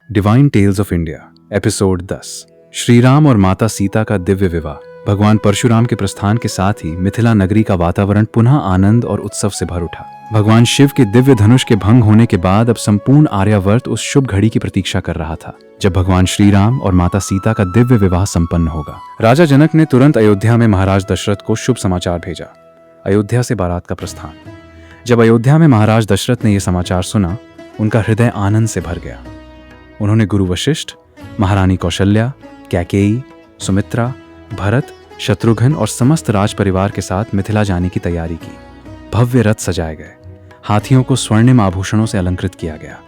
Divine tales of India episode 10। Shri Ram और माता सीता का दिव्य विवाह। भगवान परशुराम के प्रस्थान के साथ ही मिथिला नगरी का वातावरण पुनः आनंद और उत्सव से भर उठा। भगवान शिव के दिव्य धनुष के भंग होने के बाद अब संपूर्ण आर्यावर्त उस शुभ घड़ी की प्रतीक्षा कर रहा था जब भगवान श्री राम और माता सीता का दिव्य विवाह संपन्न होगा। राजा जनक ने तुरंत अयोध्या में महाराज दशरथ को शुभ समाचार भेजा। अयोध्या से बारात का प्रस्थान। जब अयोध्या में महाराज दशरथ ने यह समाचार सुना, उनका हृदय आनंद से भर गया। उन्होंने गुरु वशिष्ठ, महारानी कौशल्या, कैकेयी, सुमित्रा, भरत, शत्रुघ्न और समस्त राज परिवार के साथ मिथिला जाने की तैयारी की। भव्य रथ सजाए गए, हाथियों को स्वर्णिम आभूषणों से अलंकृत किया गया,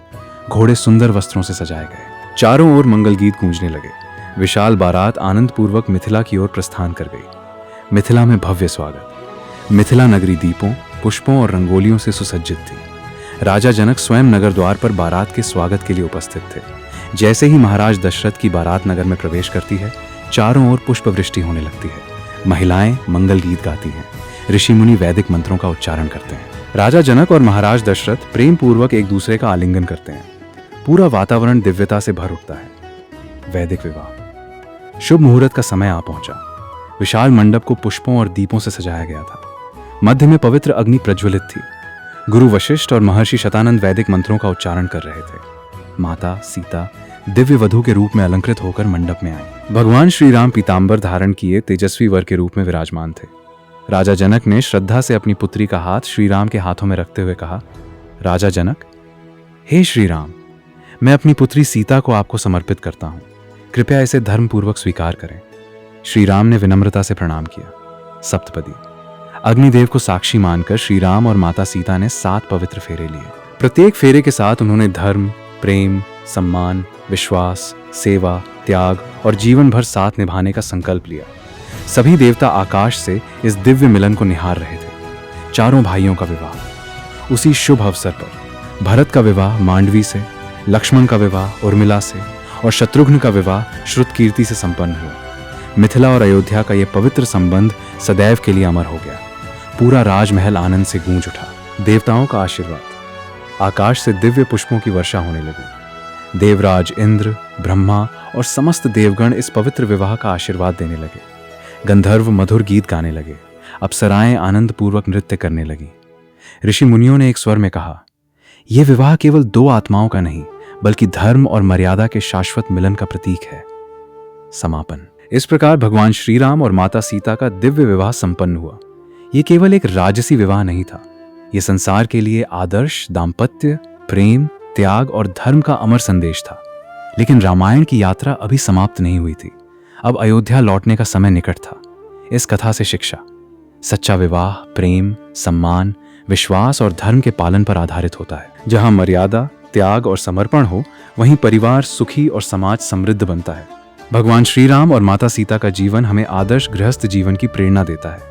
घोड़े सुंदर वस्त्रों से सजाए गए। चारों ओर मंगल गीत गूंजने लगे। विशाल बारात आनंद पूर्वक मिथिला की ओर प्रस्थान कर गई। मिथिला में भव्य स्वागत। मिथिला नगरी दीपों, पुष्पों और रंगोलियों से सुसज्जित थी। राजा जनक स्वयं नगर द्वार पर बारात के स्वागत के लिए उपस्थित थे। जैसे ही महाराज दशरथ की बारात नगर में प्रवेश करती है, चारों ओर पुष्प वृष्टि होने लगती है। महिलाएं मंगल गीत गाती हैं, ऋषि मुनि वैदिक मंत्रों का उच्चारण करते हैं। राजा जनक और महाराज दशरथ प्रेम पूर्वक एक दूसरे का आलिंगन करते हैं। पूरा वातावरण दिव्यता से भर उठता है। वैदिक विवाह। शुभ मुहूर्त का समय आ पहुंचा। विशाल मंडप को पुष्पों और दीपों से सजाया गया था। मध्य में पवित्र अग्नि प्रज्वलित थी। गुरु वशिष्ठ और महर्षि शतानंद वैदिक मंत्रों का उच्चारण कर रहे थे। माता सीता दिव्य वधू के रूप में अलंकृत होकर मंडप में आई। भगवान श्री राम पीतांबर धारण किए तेजस्वी वर के रूप में विराजमान थे। राजा जनक ने श्रद्धा से अपनी पुत्री का हाथ श्री राम के हाथों में रखते हुए कहा, राजा जनक, हे श्री राम, मैं अपनी पुत्री सीता को आपको समर्पित करता हूं। कृपया इसे धर्मपूर्वक स्वीकार करें। श्री राम ने विनम्रता से प्रणाम किया। सप्तपदी। अग्निदेव को साक्षी मानकर श्री राम और माता सीता ने 7 पवित्र फेरे लिए। प्रत्येक फेरे के साथ उन्होंने धर्म, प्रेम, सम्मान, विश्वास, सेवा, त्याग और जीवन भर साथ निभाने का संकल्प लिया। सभी देवता आकाश से इस दिव्य मिलन को निहार रहे थे। चारों भाइयों का विवाह। उसी शुभ अवसर पर भरत का विवाह मांडवी से, लक्ष्मण का विवाह उर्मिला से और शत्रुघ्न का विवाह श्रुतकीर्ति से संपन्न हुआ। मिथिला और अयोध्या का यह पवित्र संबंध सदैव के लिए अमर हो गया। पूरा राजमहल आनंद से गूंज उठा। देवताओं का आशीर्वाद। आकाश से दिव्य पुष्पों की वर्षा होने लगी। देवराज इंद्र, ब्रह्मा और समस्त देवगण इस पवित्र विवाह का आशीर्वाद देने लगे। गंधर्व मधुर गीत गाने लगे। अप्सराएं आनंद पूर्वक नृत्य करने लगी। ऋषि मुनियों ने एक स्वर में कहा, यह विवाह केवल 2 आत्माओं का नहीं, बल्कि धर्म और मर्यादा के शाश्वत मिलन का प्रतीक है। समापन। इस प्रकार भगवान श्री राम और माता सीता का दिव्य विवाह संपन्न हुआ। ये केवल एक राजसी विवाह नहीं था। ये संसार के लिए आदर्श दाम्पत्य, प्रेम, त्याग और धर्म का अमर संदेश था। लेकिन रामायण की यात्रा अभी समाप्त नहीं हुई थी। अब अयोध्या लौटने का समय निकट था। इस कथा से शिक्षा। सच्चा विवाह प्रेम, सम्मान, विश्वास और धर्म के पालन पर आधारित होता है। जहां मर्यादा, त्याग और समर्पण हो, वहीं परिवार सुखी और समाज समृद्ध बनता है। भगवान श्री राम और माता सीता का जीवन हमें आदर्श गृहस्थ जीवन की प्रेरणा देता है।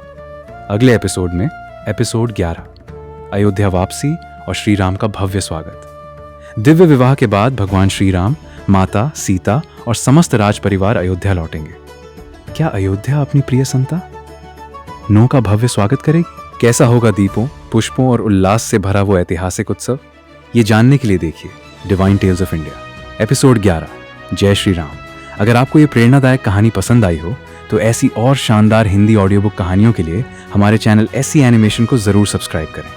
अगले एपिसोड में एपिसोड 11, अयोध्या वापसी और श्री राम का भव्य स्वागत। दिव्य विवाह के बाद भगवान श्री राम, माता सीता और समस्त राज परिवार अयोध्या लौटेंगे। क्या अयोध्या अपनी प्रिय संता नो का भव्य स्वागत करेगी? कैसा होगा दीपों, पुष्पों और उल्लास से भरा वो ऐतिहासिक उत्सव? ये जानने के लिए देखिए divine tales of India episode 11, जय श्री राम। अगर आपको ये प्रेरणादायक कहानी पसंद आई हो तो ऐसी और शानदार हिंदी ऑडियो बुक कहानियों के लिए हमारे चैनल SC एनिमेशन को जरूर सब्सक्राइब करें।